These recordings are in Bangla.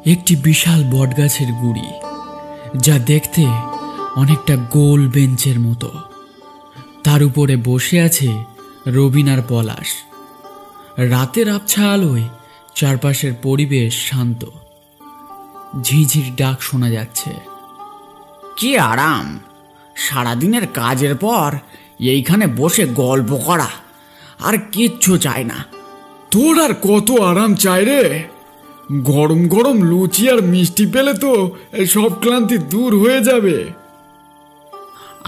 একটি বিশাল বটগাছের গুড়ি, যা দেখতে অনেকটা গোল বেঞ্চের মতো। তার উপরে বসে আছে রবিন আর পলাশ। রাতের আবছা আলোয় চারপাশের পরিবেশ শান্ত। ঝিঝির ডাক শোনা যাচ্ছে। কি আরাম! সারাদিনের কাজের পর এইখানে বসে গল্প করা, আর কিচ্ছু চাই না। তোর আর কত আরাম চাই রে? গরম গরম লুচি আর মিষ্টি পেলে তো সব ক্লান্তি দূর হয়ে যাবে।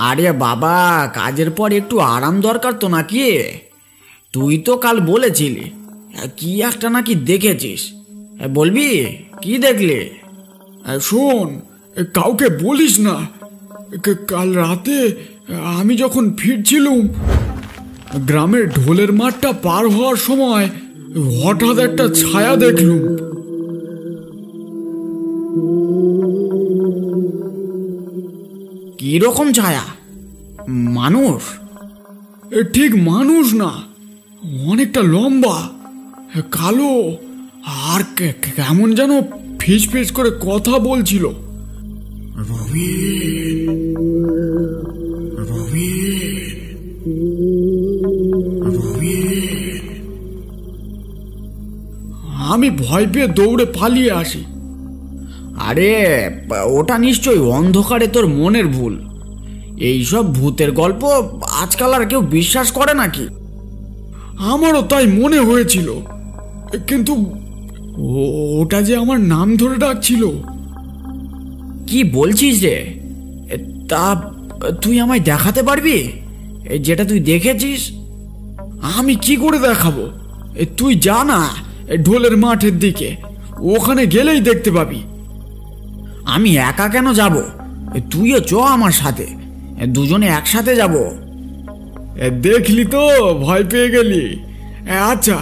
আরে বাবা, কাজের পর একটু আরাম দরকার তো নাকি? তুই তো কাল বলেছিলি কি একটা নাকি দেখেছিস, বলবি কি দেখলি? শোন, কাউকে বলিস না। কাল রাতে আমি যখন ফিরছিলুম, গ্রামের ঢোলের মাঠটা পার হওয়ার সময় হঠাৎ একটা ছায়া দেখলুম। কি রকম ছায়া? মানুষ? ঠিক মানুষ না, অনেকটা লম্বা, কালো, আর কেমন যেন ফিস ফিস করে কথা বলছিল। রবিন, রবিন, রবিন। আমি ভয় পেয়ে দৌড়ে পালিয়ে আসি। আরে ওটা নিশ্চয়ই অন্ধকারে তোর মনের ভুল। এইসব ভূতের গল্প আজকাল আর কেউ বিশ্বাস করে নাকি? আমারও তাই মনে হয়েছিল, কিন্তু ওটা যে আমার নাম ধরে ডাকছিল। কি বলছিস রে? তা তুই আমায় দেখাতে পারবি যেটা তুই দেখেছিস? আমি কি করে দেখাবো? তুই যা না ঢোলের মাঠের দিকে, ওখানে গেলেই দেখতে পাবি। আমি একা কেন যাব? তুইও চ আমার সাথে, দুজনে একসাথে যাব। দেখলি তো, ভয় পেয়ে গেলি। আচ্ছা,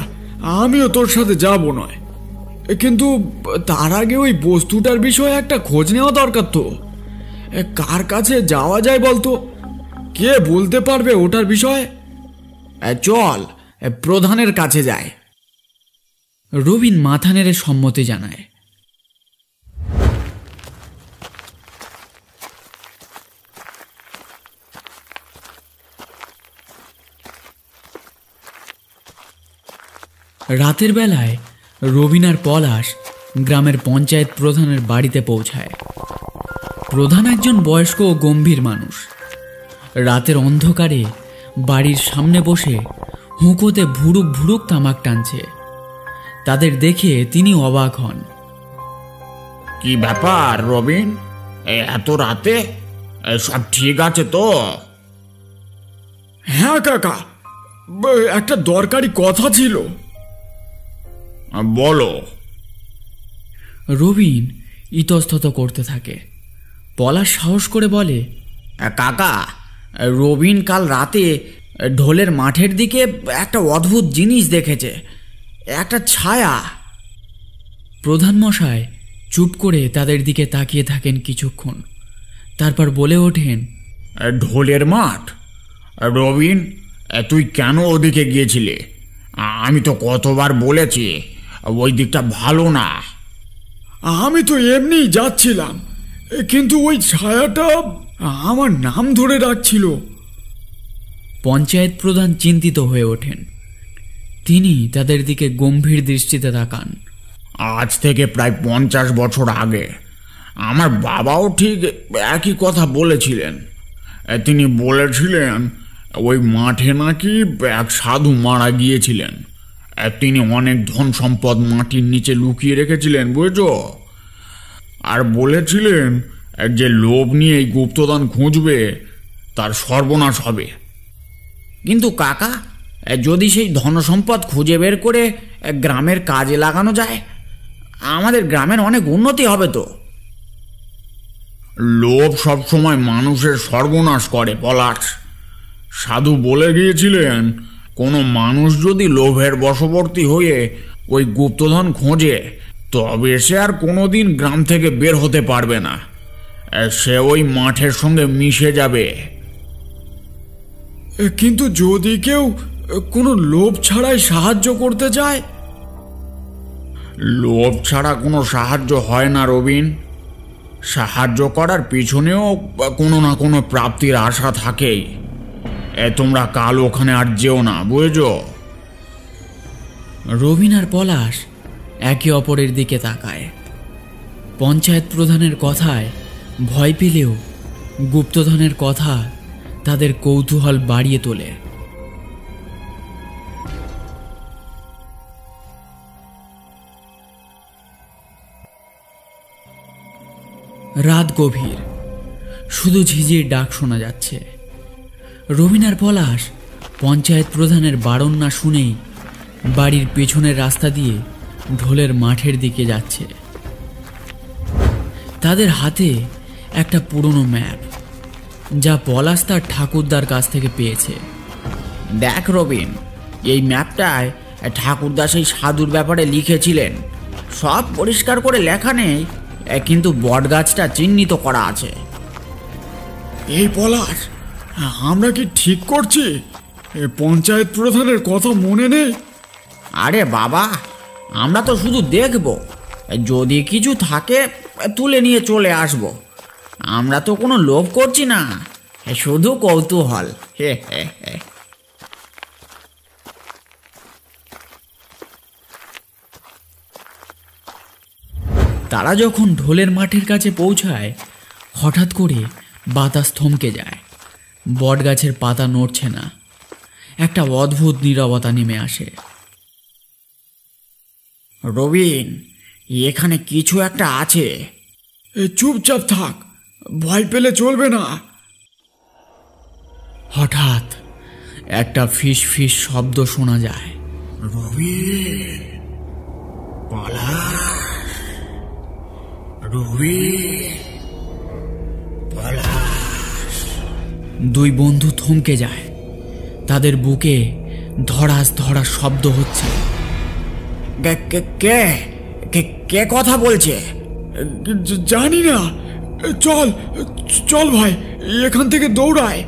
আমিও তোর সাথে যাব নয়, কিন্তু তার আগে ওই বস্তুটার বিষয়ে একটা খোঁজ নেওয়া দরকার তো। কার কাছে যাওয়া যায় বলতো? কে বলতে পারবে ওটার বিষয়ে? চল প্রধানের কাছে যায়। রবিন মাথা নেড়ে সম্মতি জানায়। রাতের বেলায় রবিন আর পলাশ গ্রামের পঞ্চায়েত প্রধানের বাড়িতে পৌঁছায়। প্রধান একজন বয়স্ক ও গম্ভীর মানুষ। রাতের অন্ধকারে বাড়ির সামনে বসে হুঁকোতে ভুরুক ভুরুক তামাক টানছে। তাদের দেখে তিনি অবাক হন। কি ব্যাপার রবিন, এত রাতে? সব ঠিক আছে তো? হ্যাঁ কাকা, একটা দরকারি কথা ছিল। বলো। রবিন ইতস্তত করতে থাকে। পলাশ সাহস করে বলে, কাকা, রবিন কাল রাতে ঢোলের মাঠের দিকে একটা অদ্ভুত জিনিস দেখেছে, একটা ছায়া। প্রধান মশাই চুপ করে তাদের দিকে তাকিয়ে থাকেন কিছুক্ষণ, তারপর বলে ওঠেন, ঢোলের মাঠ? রবিন, তুই কেন ওদিকে গিয়েছিলে? আমি তো কতবার বলেছি ওই দিকটা ভালো না। আমি তো এমনি যাচ্ছিলাম, কিন্তু ওই ছায়াটা আমার নাম ধরে ডাকছিল। পঞ্চায়েত প্রধান চিন্তিত হয়ে ওঠেন। তিনি তাদের দিকে গম্ভীর দৃষ্টিতে তাকান। আজ থেকে প্রায় 50 বছর আগে আমার বাবাও ঠিক একই কথা বলেছিলেন। তিনি বলেছিলেন ওই মাঠে নাকি এক সাধু মারা গিয়েছিলেন। তিনি অনেক ধন সম্পদ মাটির নিচে লুকিয়ে রেখেছিলেন, বুঝছো? আর বলেছিলেন যে লোভ নিয়ে এই গুপ্তদান খুঁজবে তার সর্বনাশ হবে। কিন্তু কাকা, যদি সেই ধনসম্পদ খুঁজে বের করে গ্রামের কাজে লাগানো যায়, আমাদের গ্রামের অনেক উন্নতি হবে তো। লোভ সবসময় মানুষের সর্বনাশ করে পলাশ। সাধু বলে গিয়েছিলেন কোনো মানুষ যদি লোভের বশবর্তী হয়ে ওই গুপ্তধন খোঁজে, তবে সে আর কোনোদিন গ্রাম থেকে বের হতে পারবে না। সে ওই মাঠের সঙ্গে মিশে যাবে। কিন্তু যদি কেউ কোনো লোভ ছাড়াই সাহায্য করতে চায়? লোভ ছাড়া কোনো সাহায্য হয় না রবিন। সাহায্য করার পিছনেও কোনো না কোনো প্রাপ্তির আশা থাকেই। তোমরা কাল ওখানে আর যেও না, বুঝেছো? রবিন আর পলাশ একে অপরের দিকে তাকায়। পঞ্চায়েত প্রধানের কথায় ভয় পেলেও গুপ্তধনের কথা তাদের কৌতূহল বাড়িয়ে তোলে। রাত গভীর, শুধু ঝিঝির ডাক শোনা যাচ্ছে। রবিন আর পলাশ পঞ্চায়েত প্রধানের বারণ না শুনেই বাড়ির পেছনের রাস্তা দিয়ে ঢোলের মাঠের দিকে যাচ্ছে। তাদের হাতে একটা পুরনো ম্যাপ, যা পলাশ তার ঠাকুরদার কাছ থেকে পেয়েছে। দেখ রবিন, এই ম্যাপটায় ঠাকুরদা সেই সাধুর ব্যাপারে লিখেছিলেন। সব পরিষ্কার করে লেখা নেই, কিন্তু বটগাছটা চিহ্নিত করা আছে। এই পলাশ, আমরা কি ঠিক করছি? পঞ্চায়েত প্রধানের কথা মনে নেই? আরে বাবা, আমরা তো শুধু দেখব, যদি কিছু থাকে তুলে নিয়ে চলে আসব। আমরা তো কোনো লোভ করছি না, শুধু কৌতূহল। হে হে হে। তারা যখন ঢোলের মাঠের কাছে পৌঁছায়, হঠাৎ করে বাতাস থমকে যায়। বটগাছের পাতা নড়ছে না। একটা অদ্ভুত নীরবতা নেমে আসে। রবিন, এখানে কিছু একটা আছে। চুপচাপ থাক, ভয় পেলে চলবে না। হঠাৎ একটা ফিস ফিস শব্দ শোনা যায়। রবিন, পলাশ, রবিন, পলাশ। দুই বন্ধু থমকে যায়। তাদের বুকে ধড়াস ধড়াস শব্দ হচ্ছে। কে কে কে কে কথা বলছে? জানি না। চল চল ভাই, এখান থেকে দৌড়ায়।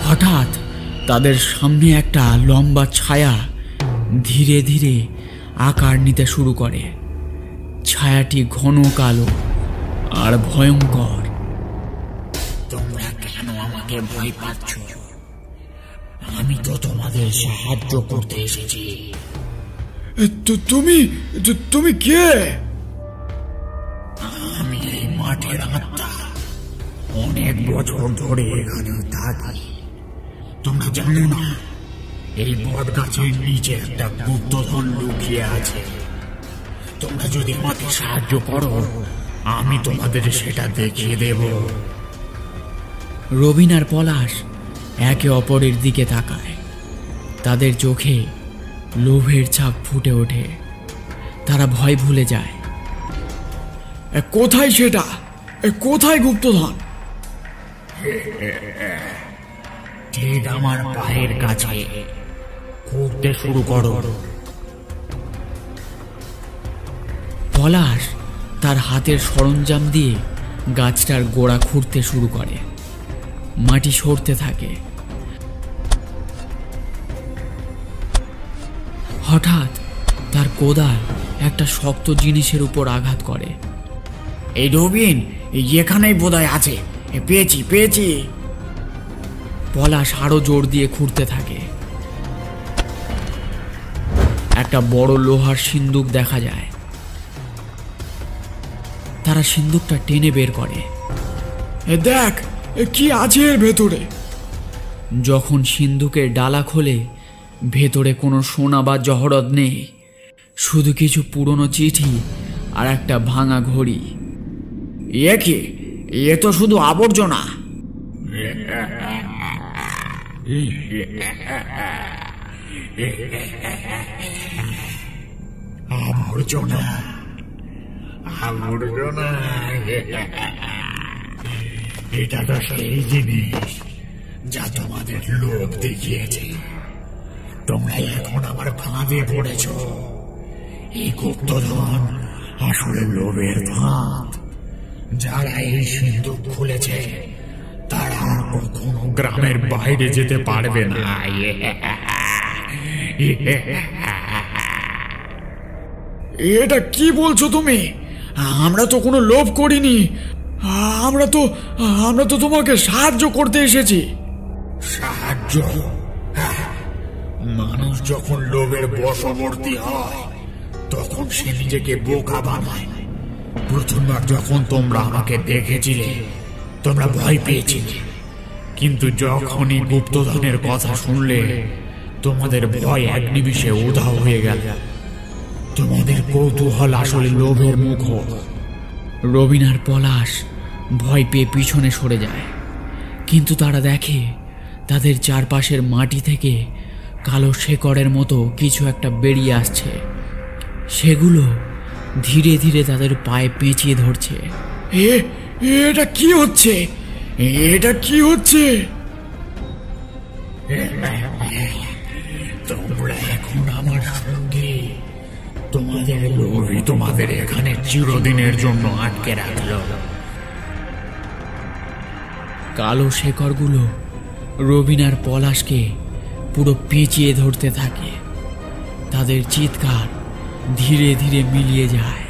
হঠাৎ তাদের সামনে একটা লম্বা ছায়া ধীরে ধীরে আকার নিতে শুরু করে। ছায়াটি ঘন কালো আর ভয়ঙ্কর। তোমরা কেন আমাকে ভয় পাচ্ছ? আমি তো তোমাদের সাহায্য করতে এসেছি। তুমি কে? আমি এই মাঠের আত্মা। অনেক বছর ধরে এখানে থাকি। তোমরা জানো না, এই বট গাছের নিচে একটা গুপ্তধন লুকিয়ে আছে। তোমরা যদি আমাকে সাহায্য করো, আমি তোমাদের সেটা দেখিয়ে দেব। রবিন আর পলাশ একে অপরের দিকে তাকায়। তাদের চোখে লোভের ছাপ ফুটে ওঠে। তারা ভয় ভুলে যায়। কোথায় সেটা? কোথায় গুপ্তধন? ঠিক আমার পায়ের কাছে। খুঁড়তে শুরু করো। পলাশ তার হাতের সরঞ্জাম দিয়ে গাছটার গোড়া খুঁড়তে শুরু করে। মাটি সরতে থাকে। হঠাৎ তার কোদাল একটা শক্ত জিনিসের উপর আঘাত করে। এই রবিন, এখানেই বোধহয় আছে। পেয়েছি পেয়েছি। পলাশ আরো জোর দিয়ে খুঁড়তে থাকে। একটা বড় লোহার সিন্দুক দেখা যায়। তারা সিন্দুকটা টেনে বের করে। দেখ কি আছে এর ভেতরে। যখন সিন্দুকের ডালা খোলে, ভেতরে কোনো সোনা বা জহরত নেই, শুধু কিছু পুরনো চিঠি আর একটা ভাঙা ঘড়ি। এ কি? এ তো শুধু আবর্জনা। আবর্জনা, আবর্জনা। এটা তো সেই জিনিস যা তোমাদের লোভ দেখিয়েছে। তোমরা এখন আমার ফাঁদে পড়েছ। এই গুপ্তধন আসলে লোভের ফাঁদ। যারা এই সিন্ধুক খুলেছে তারা কখনো গ্রামের বাইরে যেতে পারবে না। এটা কি বলছো তুমি? আমরা তো কোনো লোভ করিনি। আমরা তো তোমাকে সাহায্য করতে এসেছি। সাহায্য? মানুষ যখন লোভের বশবর্তী হয় তখন সে নিজেকে বোকা বানায়। প্রথমবার যখন তোমরা আমাকে দেখেছিলে তোমরা ভয় পেয়েছিলে, কিন্তু যখনই গুপ্তধনের কথা শুনলে তোমাদের ভয় এক নিমিষে উধাও হয়ে গেল। তোমাদের কৌতূহল আসলে লোভের মুখোশ। রবিন আর পলাশ ভয় পেয়ে পিছনে সরে যায়, কিন্তু তারা দেখে তাদের চারপাশের মাটি থেকে কালো শেকড়ের মতো কিছু একটা বেরিয়ে আসছে। সেগুলো ধীরে ধীরে তাদের পায়ে পেঁচিয়ে ধরছে। এটা কি হচ্ছে? এটা কি হচ্ছে? তোমরা এখন আমার সঙ্গে। তোমাদের লোভই তোমাদের এখানে চিরদিনের জন্য আটকে রাখলো। কালো শেকড়গুলো রবিন আর পলাশকে পুরো পেঁচিয়ে ধরতে থাকে। তাদের চিৎকার ধীরে ধীরে মিলিয়ে যায়।